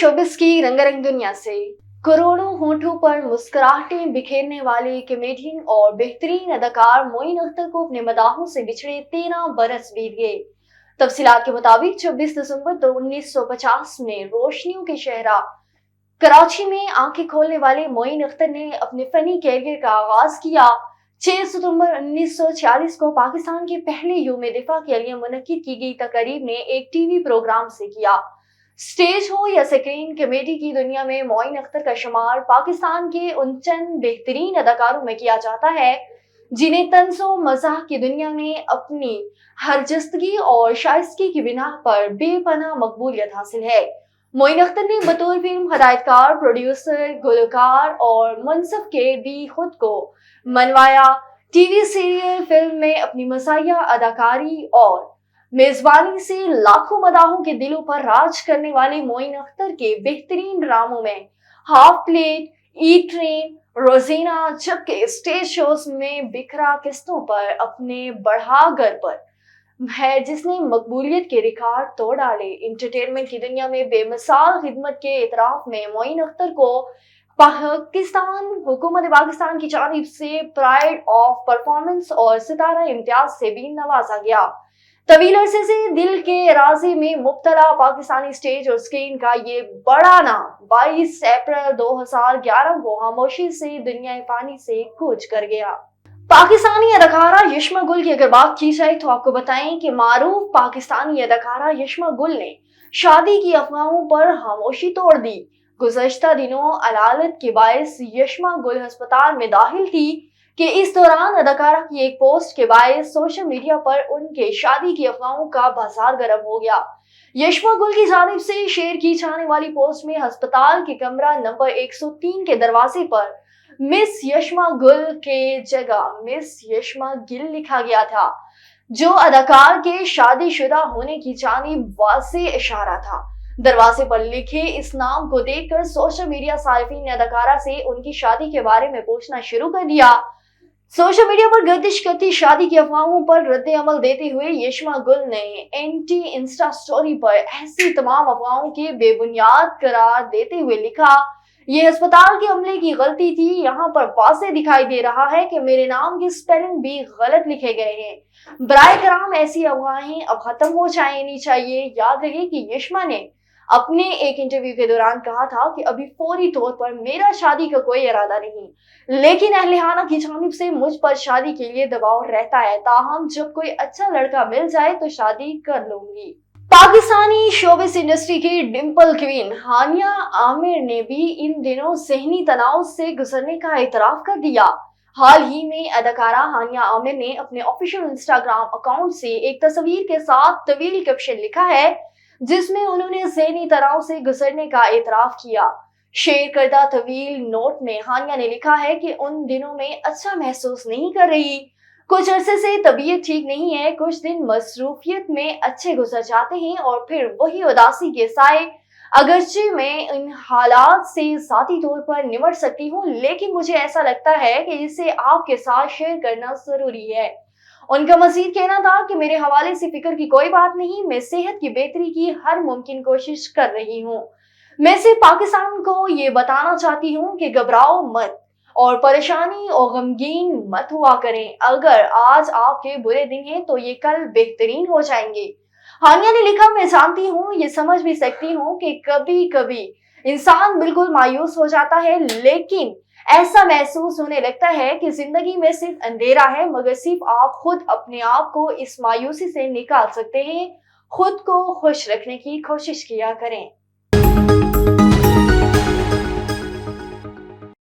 Showbiz की रंगारंग दुनिया से करोड़ों होंठों पर मुस्कुराहटें बिखेरने वाले कॉमेडियन और बेहतरीन अदाकार मोइन अख्तर को अपने मदाहों से बिछड़े 13 बरस बीत गए। तफसीलात के मुताबिक 26 दिसंबर 1950 में रोशनियों के शहरा कराची में आंखें खोलने वाले मोइन अख्तर ने अपने फनी कैरियर का आगाज किया। 6 सितंबर 1946 को पाकिस्तान के पहले यौम दिफा के लिए मुनक्किद की गई तकरीब ने एक टीवी प्रोग्राम से किया। स्टेज हो या स्क्रीन, कॉमेडी की दुनिया में मोइन अख्तर का शुमार पाकिस्तान के उन चंद बेहतरीन अदाकारों में किया जाता है जिन्हें तंज़ो मज़ाह की दुनिया में अपनी हरजस्तगी और शाइस्तगी की बिना पर बेपनाह मकबूलियत हासिल है। मोइन अख्तर ने बतौर फिल्म हदायतकार, प्रोड्यूसर, गुलकार और मुनसफ के भी खुद को मनवाया। टीवी सीरियल, फिल्म में अपनी मज़ाहिया अदाकारी और मेजबानी से लाखों मदाहों के दिलों पर राज करने वाले मोइन अख्तर के बेहतरीन ड्रामों में हाफ प्लेट, ई ट्रेन, रोजीना, जबकि स्टेज शोज में बिखरा किस्तों पर अपने बढ़ागर पर है जिसने मकबूलियत के रिकॉर्ड तोड़ डाले। इंटरटेनमेंट की दुनिया में बेमिसाल खिदमत के इतराफ में मोइन अख्तर को हुकूमत पाकिस्तान की जानिब से प्राइड ऑफ परफॉर्मेंस और सितारा इम्तियाज से भी नवाजा गया। तवील अरसे से दिल के राज़ी में मुब्तला पाकिस्तानी स्टेज और स्क्रीन का ये बड़ा नाम 22 अप्रैल 2011 को खामोशी से दुनिया फानी से कूच कर गया। पाकिस्तानी अदाकारा यशमा गुल की अगर बात की जाए तो आपको बताएं कि मारूफ पाकिस्तानी अदाकारा यशमा गुल ने शादी की अफवाहों पर खामोशी तोड़ दी। गुज़श्ता दिनों अलालत के बायस यशमा गुल अस्पताल में दाखिल थी कि इस दौरान अदाकारा की एक पोस्ट के बायस सोशल मीडिया पर उनके शादी की अफवाहों का बाजार गर्म हो गया। यशमा गुल की जानिब से शेयर की जाने वाली पोस्ट में अस्पताल के कमरा नंबर 103 के दरवाजे पर मिस यशमा गुल के जगह मिस यशमा गिल लिखा गया था, जो अदाकार के शादीशुदा होने की जानिब वाज़े इशारा था। दरवाजे पर लिखे इस नाम को देखकर सोशल मीडिया सारिफीन ने अदाकारा से उनकी शादी के बारे में पूछना शुरू कर दिया। सोशल मीडिया पर गर्दिश करती शादी की अफवाहों पर रद्द अमल देते हुए यशमा गुल ने एंटी इंस्टा स्टोरी पर ऐसी तमाम अफवाहों के बेबुनियाद करार देते हुए लिखा, ये अस्पताल के अमले की गलती थी। यहाँ पर वाज़े दिखाई दे रहा है कि मेरे नाम की स्पेलिंग भी गलत लिखे गए हैं। बराए कराम ऐसी अफवाहें अब खत्म हो जानी चाहिए। याद रहे कि यशमा ने अपने एक इंटरव्यू के दौरान कहा था कि अभी फौरी तौर पर मेरा शादी का कोई इरादा नहीं, लेकिन अहलिहाना की जानिब से मुझ पर शादी के लिए दबाव रहता है। ताहम जब कोई अच्छा लड़का मिल जाए तो शादी कर लूंगी। पाकिस्तानी शोबिस इंडस्ट्री की डिंपल क्वीन हानिया आमिर ने भी इन दिनों ज़हनी तनाव से गुजरने का एतराफ कर दिया। हाल ही में अदाकारा हानिया आमिर ने अपने ऑफिशियल इंस्टाग्राम अकाउंट से एक तस्वीर के साथ तवील कैप्शन लिखा है जिसमें उन्होंने ज़हनी तनाव से गुजरने का एतराफ किया। शेयर करदा तवील नोट में हानिया ने लिखा है कि उन दिनों में अच्छा महसूस नहीं कर रही, कुछ अरसे से तबीयत ठीक नहीं है, कुछ दिन मसरूफियत में अच्छे गुजर जाते हैं और फिर वही उदासी के साए। अगरचे मैं इन हालात से ज़ाती तौर पर निमट सकती हूँ, लेकिन मुझे ऐसा लगता है कि इसे आपके साथ शेयर करना जरूरी है। उनका मजीद कहना था कि मेरे हवाले से फिक्र की कोई बात नहीं, मैं सेहत की बेहतरी की हर मुमकिन कोशिश कर रही हूँ। मैं सिर्फ पाकिस्तान को ये बताना चाहती हूँ कि घबराओ मत और परेशानी और गमगीन मत हुआ करें। अगर आज आपके बुरे दिन हैं तो ये कल बेहतरीन हो जाएंगे। हानिया ने लिखा, मैं जानती हूँ, ये समझ भी सकती हूँ कि कभी कभी इंसान बिल्कुल मायूस हो जाता है, लेकिन ऐसा महसूस होने लगता है कि जिंदगी में सिर्फ अंधेरा है, मगर सिर्फ आप खुद अपने आप को इस मायूसी से निकाल सकते हैं। खुद को खुश रखने की कोशिश किया करें।